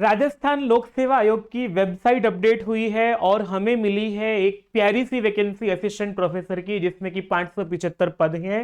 राजस्थान लोक सेवा आयोग की वेबसाइट अपडेट हुई है और हमें मिली है एक प्यारी सी वैकेंसी असिस्टेंट प्रोफेसर की, जिसमें कि 575 पद हैं।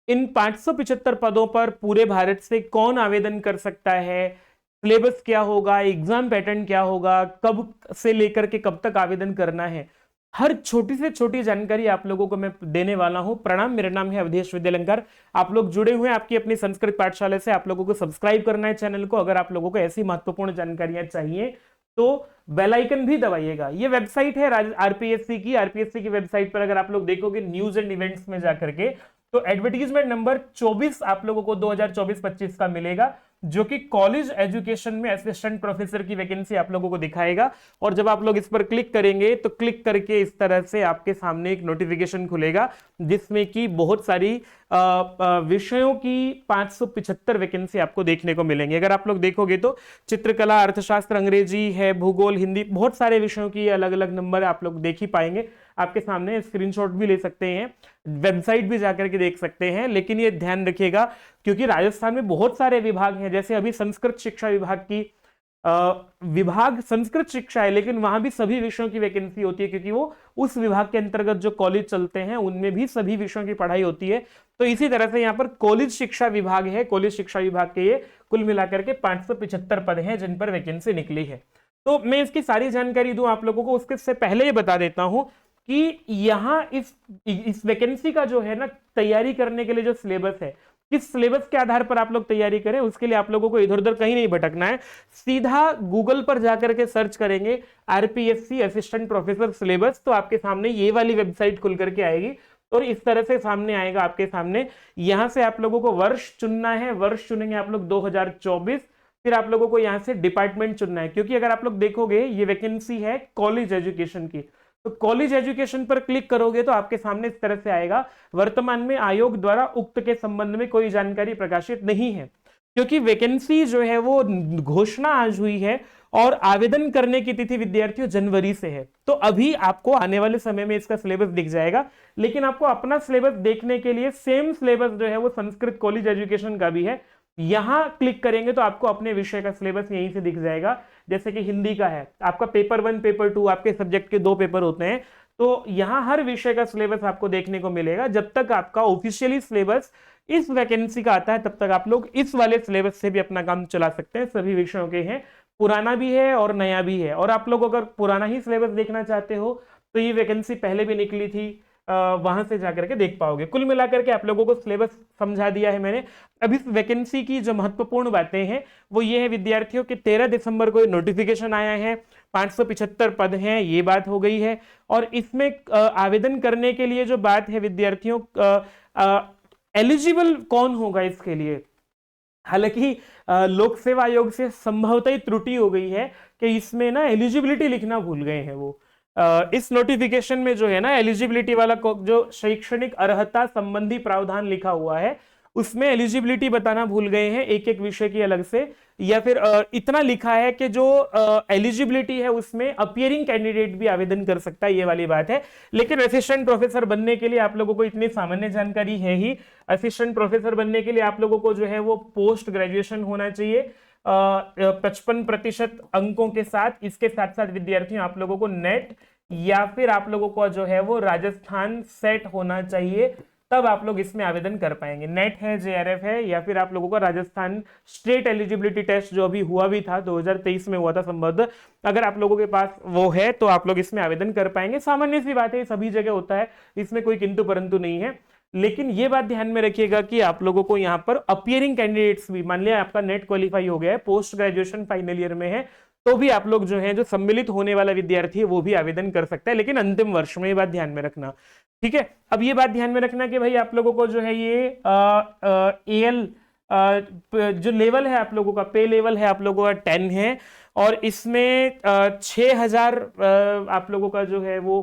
इन 575 पदों पर पूरे भारत से कौन आवेदन कर सकता है, सिलेबस क्या होगा, एग्जाम पैटर्न क्या होगा, कब से लेकर के कब तक आवेदन करना है, हर छोटी से छोटी जानकारी आप लोगों को मैं देने वाला हूं। प्रणाम, मेरा नाम है अवधेश विद्यालंकार। आप लोग जुड़े हुए हैं आपकी अपनी संस्कृत पाठशाला से। आप लोगों को सब्सक्राइब करना है चैनल को। अगर आप लोगों को ऐसी महत्वपूर्ण जानकारियां चाहिए तो बेल आइकन भी दबाइएगा। ये वेबसाइट है आरपीएससी की। आरपीएससी की वेबसाइट पर अगर आप लोग देखोगे न्यूज एंड इवेंट्स में जाकर के, तो एडवर्टीजमेंट नंबर 24 आप लोगों को 2024-25 का मिलेगा, जो कि कॉलेज एजुकेशन में असिस्टेंट प्रोफेसर की वैकेंसी आप लोगों को दिखाएगा। और जब आप लोग इस पर क्लिक करेंगे तो क्लिक करके इस तरह से आपके सामने एक नोटिफिकेशन खुलेगा, जिसमें कि बहुत सारी विषयों की 575 वैकेंसी आपको देखने को मिलेंगी। अगर आप लोग देखोगे तो चित्रकला, अर्थशास्त्र, अंग्रेजी है, भूगोल, हिंदी, बहुत सारे विषयों की अलग अलग नंबर आप लोग देख ही पाएंगे। आपके सामने स्क्रीनशॉट भी ले सकते हैं, वेबसाइट भी जाकर के देख सकते हैं। लेकिन ये ध्यान रखिएगा, क्योंकि राजस्थान में बहुत सारे विभाग हैं। जैसे अभी संस्कृत शिक्षा विभाग की विभाग संस्कृत शिक्षा है, लेकिन वहां भी सभी विषयों की वैकेंसी होती है, क्योंकि वो उस विभाग के अंतर्गत जो कॉलेज चलते हैं उनमें भी सभी विषयों की पढ़ाई होती है। तो इसी तरह से यहाँ पर कॉलेज शिक्षा विभाग है। कॉलेज शिक्षा विभाग के ये कुल मिलाकर के 575 पद हैं जिन पर वैकेंसी निकली है। तो मैं इसकी सारी जानकारी दूं आप लोगों को, उसके पहले ये बता देता हूं कि यहां इस वैकेंसी का जो है ना, तैयारी करने के लिए जो सिलेबस है, किस सिलेबस के आधार पर आप लोग तैयारी करें, उसके लिए आप लोगों को इधर उधर कहीं नहीं भटकना है। सीधा गूगल पर जाकर के सर्च करेंगे आरपीएससी असिस्टेंट प्रोफेसर सिलेबस, तो आपके सामने ये वाली वेबसाइट खुल करके आएगी और इस तरह से सामने आएगा आपके सामने। यहां से आप लोगों को वर्ष चुनना है। वर्ष चुनेंगे आप लोग 2024। फिर आप लोगों को यहां से डिपार्टमेंट चुनना है, क्योंकि अगर आप लोग देखोगे ये वैकेंसी है कॉलेज एजुकेशन की। तो कॉलेज एजुकेशन पर क्लिक करोगे तो आपके सामने इस तरह से आएगा। वर्तमान में आयोग द्वारा उक्त के संबंध में कोई जानकारी प्रकाशित नहीं है, क्योंकि वैकेंसी जो है वो घोषणा आज हुई है और आवेदन करने की तिथि विद्यार्थियों जनवरी से है। तो अभी आपको आने वाले समय में इसका सिलेबस दिख जाएगा। लेकिन आपको अपना सिलेबस देखने के लिए सेम सिलेबस जो है वो संस्कृत कॉलेज एजुकेशन का भी है। यहां क्लिक करेंगे तो आपको अपने विषय का सिलेबस यहीं से दिख जाएगा। जैसे कि हिंदी का है आपका पेपर 1, पेपर 2, आपके सब्जेक्ट के 2 पेपर होते हैं। तो यहां हर विषय का सिलेबस आपको देखने को मिलेगा। जब तक आपका ऑफिशियली सिलेबस इस वैकेंसी का आता है, तब तक आप लोग इस वाले सिलेबस से भी अपना काम चला सकते हैं। सभी विषयों के हैं, पुराना भी है और नया भी है। और आप लोग अगर पुराना ही सिलेबस देखना चाहते हो तो ये वैकेंसी पहले भी निकली थी, वहां से जाकर के देख पाओगे। कुल मिलाकर के आप लोगों को सिलेबस समझा दिया है मैंने। अब इस वैकेंसी की जो महत्वपूर्ण बातें हैं वो ये है विद्यार्थियों के 13 दिसंबर को नोटिफिकेशन आया है, 575 पद हैं, ये बात हो गई है। और इसमें आवेदन करने के लिए जो बात है विद्यार्थियों, एलिजिबल कौन होगा इसके लिए। हालांकि लोक सेवा आयोग से संभवतः त्रुटि हो गई है कि इसमें ना एलिजिबिलिटी लिखना भूल गए हैं वो। इस नोटिफिकेशन में जो है ना एलिजिबिलिटी वाला जो शैक्षणिक अर्हता संबंधी प्रावधान लिखा हुआ है, उसमें एलिजिबिलिटी बताना भूल गए हैं एक एक विषय की अलग से। या फिर इतना लिखा है कि जो एलिजिबिलिटी है उसमें अपियरिंग कैंडिडेट भी आवेदन कर सकता है, ये वाली बात है। लेकिन असिस्टेंट प्रोफेसर बनने के लिए आप लोगों को इतनी सामान्य जानकारी है ही। असिस्टेंट प्रोफेसर बनने के लिए आप लोगों को जो है वो पोस्ट ग्रेजुएशन होना चाहिए 55% अंकों के साथ। इसके साथ साथ विद्यार्थियों आप लोगों को नेट या फिर आप लोगों को जो है वो राजस्थान सेट होना चाहिए, तब आप लोग इसमें आवेदन कर पाएंगे। नेट है, जेआरएफ है, या फिर आप लोगों को राजस्थान स्टेट एलिजिबिलिटी टेस्ट जो अभी हुआ भी था 2023 में हुआ था संबद्ध, अगर आप लोगों के पास वो है तो आप लोग इसमें आवेदन कर पाएंगे। सामान्य सी बात है, सभी जगह होता है, इसमें कोई किंतु परंतु नहीं है। लेकिन ये बात ध्यान में रखिएगा कि आप लोगों को यहाँ पर अपियरिंग कैंडिडेट्स भी, मान लिया आपका नेट क्वालिफाई हो गया है, पोस्ट ग्रेजुएशन फाइनल ईयर में है, तो भी आप लोग जो है, जो सम्मिलित होने वाला विद्यार्थी है वो भी आवेदन कर सकता है, लेकिन अंतिम वर्ष में। ये बात ध्यान में रखना, ठीक है। अब ये बात ध्यान में रखना कि भाई आप लोगों को जो है ये एएल जो लेवल है आप लोगों का, पे लेवल है आप लोगों का 10 है, और इसमें 6000 आप लोगों का जो है वो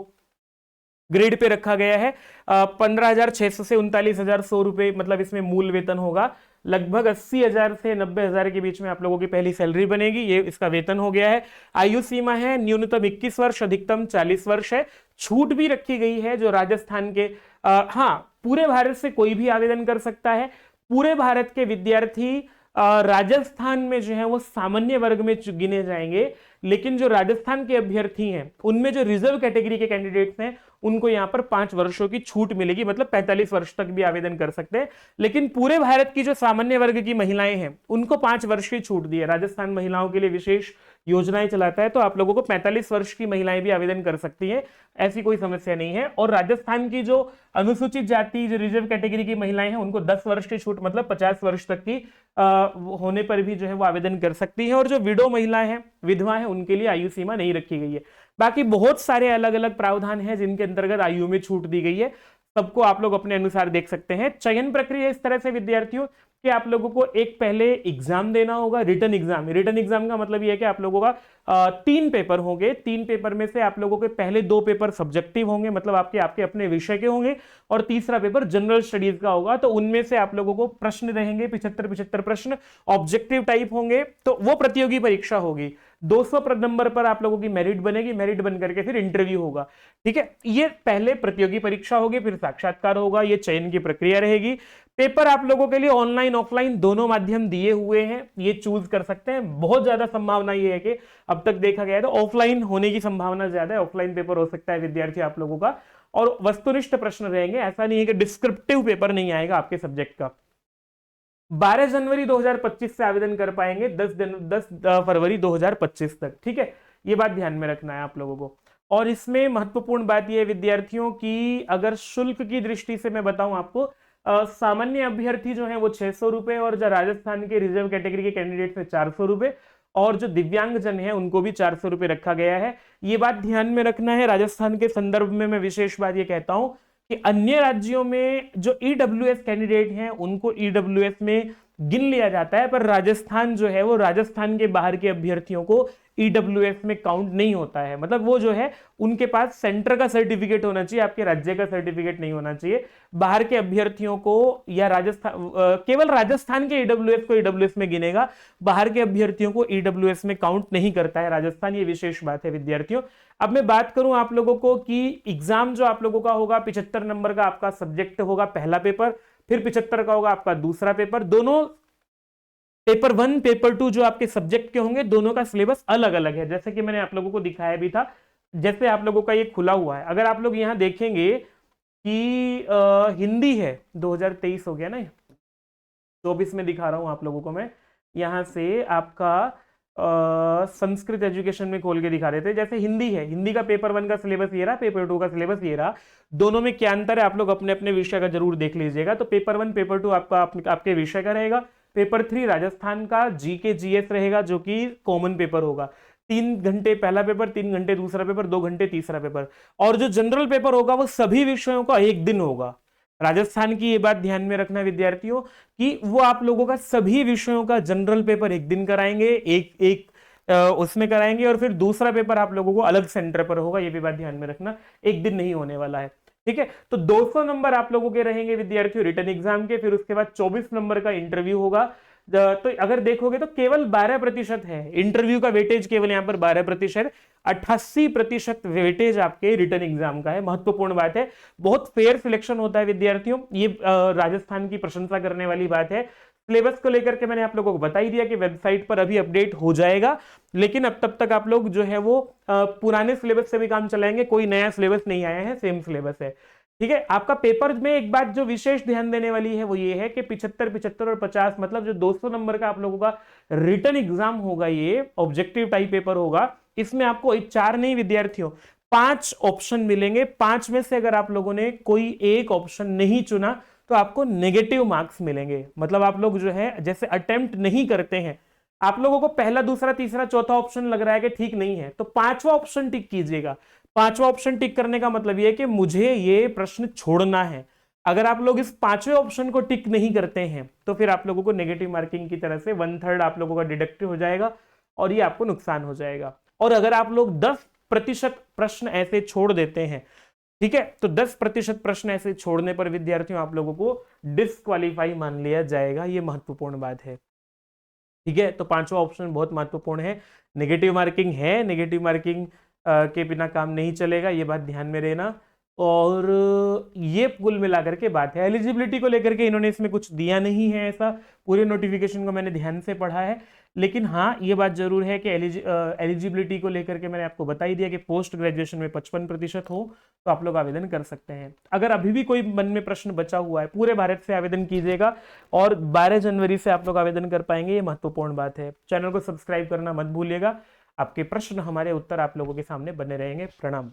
ग्रेड पे रखा गया है। 15,600 से 39,100 रुपए, मतलब इसमें मूल वेतन होगा। लगभग 80,000 से 90,000 के बीच में आप लोगों की पहली सैलरी बनेगी, ये इसका वेतन हो गया है। आयु सीमा है न्यूनतम 21 वर्ष, अधिकतम 40 वर्ष है। छूट भी रखी गई है जो राजस्थान के, हाँ, पूरे भारत से कोई भी आवेदन कर सकता है। पूरे भारत के विद्यार्थी राजस्थान में जो है वो सामान्य वर्ग में गिने जाएंगे, लेकिन जो राजस्थान के अभ्यर्थी हैं उनमें जो रिजर्व कैटेगरी के कैंडिडेट्स हैं उनको यहां पर 5 वर्षों की छूट मिलेगी, मतलब 45 वर्ष तक भी आवेदन कर सकते हैं। लेकिन पूरे भारत की जो सामान्य वर्ग की महिलाएं हैं उनको 5 वर्ष की छूट दी है। राजस्थान महिलाओं के लिए विशेष योजनाएं चलाता है, तो आप लोगों को 45 वर्ष की महिलाएं भी आवेदन कर सकती हैं, ऐसी कोई समस्या नहीं है। और राजस्थान की जो अनुसूचित जाति, जो रिजर्व कैटेगरी की महिलाएं हैं उनको 10 वर्ष की छूट, मतलब 50 वर्ष तक की होने पर भी जो है वो आवेदन कर सकती है। और जो विडो महिलाएं हैं, विधवा है, उनके लिए आयु सीमा नहीं रखी गई है। बाकी बहुत सारे अलग अलग प्रावधान हैं जिनके अंतर्गत आयु में छूट दी गई है, सबको आप लोग अपने अनुसार देख सकते हैं। चयन प्रक्रिया इस तरह से विद्यार्थियों कि आप लोगों को एक पहले एग्जाम देना होगा, रिटन एग्जाम। रिटन एग्जाम का मतलब यह है कि आप लोगों का 3 पेपर होंगे। 3 पेपर में से आप लोगों के पहले 2 पेपर सब्जेक्टिव होंगे, मतलब आपके अपने विषय के होंगे, और तीसरा पेपर जनरल स्टडीज का होगा। तो उनमें से आप लोगों को प्रश्न रहेंगे 75 प्रश्न, ऑब्जेक्टिव टाइप होंगे, तो वो प्रतियोगी परीक्षा होगी। 200 नंबर पर आप लोगों की मेरिट बनेगी, मेरिट बन करके फिर इंटरव्यू होगा। ठीक है, ये पहले प्रतियोगी परीक्षा होगी, फिर साक्षात्कार होगा, ये चयन की प्रक्रिया रहेगी। पेपर आप लोगों के लिए ऑनलाइन ऑफलाइन दोनों माध्यम दिए हुए हैं, ये चूज कर सकते हैं। बहुत ज्यादा संभावना ये है कि अब तक देखा गया है तो ऑफलाइन होने की संभावना ज्यादा है, ऑफलाइन पेपर हो सकता है विद्यार्थी आप लोगों का। और वस्तुनिष्ठ प्रश्न रहेंगे, ऐसा नहीं है कि डिस्क्रिप्टिव पेपर नहीं आएगा आपके सब्जेक्ट का। 12 जनवरी 2025 से आवेदन कर पाएंगे, 10 फरवरी 2025 तक। ठीक है, ये बात ध्यान में रखना है आप लोगों को। और इसमें महत्वपूर्ण बात यह है विद्यार्थियों की, अगर शुल्क की दृष्टि से मैं बताऊं आपको, सामान्य अभ्यर्थी जो है वो 600 रुपए, और जो राजस्थान के रिजर्व कैटेगरी के कैंडिडेट है 400 रुपए, और जो दिव्यांग जन है उनको भी 400 रुपए रखा गया है। ये बात ध्यान में रखना है। राजस्थान के संदर्भ में मैं विशेष बात ये कहता हूं कि अन्य राज्यों में जो ईडब्ल्यूएस कैंडिडेट हैं उनको ईडब्ल्यूएस में गिन लिया जाता है, पर राजस्थान जो है वो राजस्थान के बाहर के अभ्यर्थियों को ईडब्ल्यूएस में काउंट नहीं होता है। मतलब वो जो है उनके पास सेंटर का सर्टिफिकेट होना चाहिए, आपके राज्य का सर्टिफिकेट नहीं होना चाहिए। बाहर के अभ्यर्थियों को या राजस्थान, केवल राजस्थान के ईडब्ल्यूएस को ईडब्ल्यूएस में गिनेगा, बाहर के अभ्यर्थियों को ईडब्ल्यूएस में काउंट नहीं करता है राजस्थान। ये विशेष बात है विद्यार्थियों। अब मैं बात करूं आप लोगों को कि एग्जाम जो आप लोगों का होगा 75 नंबर का आपका सब्जेक्ट होगा पहला पेपर, फिर 75 का होगा आपका दूसरा पेपर। दोनों पेपर 1 पेपर 2 जो आपके सब्जेक्ट के होंगे, दोनों का सिलेबस अलग अलग है, जैसे कि मैंने आप लोगों को दिखाया भी था। जैसे आप लोगों का ये खुला हुआ है, अगर आप लोग यहां देखेंगे कि हिंदी है, 2023 हो गया ना, 24 में दिखा रहा हूं आप लोगों को मैं। यहां से आपका संस्कृत एजुकेशन में खोल के दिखा देते हैं। जैसे हिंदी है, हिंदी का पेपर 1 का सिलेबस ये रहा, पेपर 2 का सिलेबस ये रहा। दोनों में क्या अंतर है आप लोग अपने अपने विषय का जरूर देख लीजिएगा। तो पेपर 1 पेपर 2 आपके विषय का रहेगा। पेपर 3 राजस्थान का जीके जीएस रहेगा, जो कि कॉमन पेपर होगा। 3 घंटे पहला पेपर, 3 घंटे दूसरा पेपर, 2 घंटे तीसरा पेपर। और जो जनरल पेपर होगा वो सभी विषयों का एक दिन होगा। राजस्थान की ये बात ध्यान में रखना विद्यार्थियों कि वो आप लोगों का सभी विषयों का जनरल पेपर एक दिन कराएंगे, एक उसमें कराएंगे, और फिर दूसरा पेपर आप लोगों को अलग सेंटर पर होगा। ये भी बात ध्यान में रखना, एक दिन नहीं होने वाला है। ठीक है, तो 200 नंबर आप लोगों के रहेंगे विद्यार्थियों रिटर्न एग्जाम के, फिर उसके बाद 24 नंबर का इंटरव्यू होगा। तो अगर देखोगे तो केवल 12% है इंटरव्यू का वेटेज, केवल यहां पर 12%। 88% वेटेज आपके रिटर्न एग्जाम का है। महत्वपूर्ण बात है, बहुत फेयर सिलेक्शन होता है विद्यार्थियों, ये राजस्थान की प्रशंसा करने वाली बात है। सिलेबस को लेकर के मैंने आप लोगों को बता ही दिया कि वेबसाइट पर अभी अपडेट हो जाएगा, लेकिन अब तब तक आप लोग जो है वो पुराने सिलेबस से भी काम चलाएंगे, कोई नया सिलेबस नहीं आया है, सेम सिलेबस है। ठीक है, आपका पेपर में एक बात जो विशेष ध्यान देने वाली है वो ये है कि 75, 75 और 50, मतलब जो 200 नंबर का आप लोगों का रिटर्न एग्जाम होगा, ये ऑब्जेक्टिव टाइप पेपर होगा। इसमें आपको 4 नहीं विद्यार्थियों 5 ऑप्शन मिलेंगे। 5 में से अगर आप लोगों ने कोई एक ऑप्शन नहीं चुना तो आपको नेगेटिव मार्क्स मिलेंगे। मतलब आप लोग जो है जैसे अटेम्प्ट नहीं करते हैं, आप लोगों को पहला दूसरा तीसरा चौथा ऑप्शन लग रहा है कि ठीक नहीं है, तो 5वां ऑप्शन टिक कीजिएगा। 5वां ऑप्शन टिक करने का मतलब यह है कि मुझे ये प्रश्न छोड़ना है। अगर आप लोग इस 5वें ऑप्शन को टिक नहीं करते हैं तो फिर आप लोगों को नेगेटिव मार्किंग की तरह से 1/3 आप लोगों का डिडक्टिव हो जाएगा और ये आपको नुकसान हो जाएगा। और अगर आप लोग 10% प्रश्न ऐसे छोड़ देते हैं, ठीक है, तो 10% प्रश्न ऐसे छोड़ने पर विद्यार्थियों आप लोगों को डिस्क्वालीफाई मान लिया जाएगा। ये महत्वपूर्ण बात है। ठीक है, तो 5वां ऑप्शन बहुत महत्वपूर्ण है। नेगेटिव मार्किंग है, नेगेटिव मार्किंग के बिना काम नहीं चलेगा, ये बात ध्यान में रहना। और ये कुल मिलाकर के बात है। एलिजिबिलिटी को लेकर के इन्होंने इसमें कुछ दिया नहीं है, ऐसा पूरे नोटिफिकेशन को मैंने ध्यान से पढ़ा है। लेकिन हाँ, ये बात जरूर है कि एलिजिबिलिटी को लेकर के मैंने आपको बता ही दिया कि पोस्ट ग्रेजुएशन में 55% हो तो आप लोग आवेदन कर सकते हैं। अगर अभी भी कोई मन में प्रश्न बचा हुआ है, पूरे भारत से आवेदन कीजिएगा और 12 जनवरी से आप लोग आवेदन कर पाएंगे, ये महत्वपूर्ण बात है। चैनल को सब्सक्राइब करना मत भूलिएगा। आपके प्रश्न हमारे उत्तर आप लोगों के सामने बने रहेंगे। प्रणाम।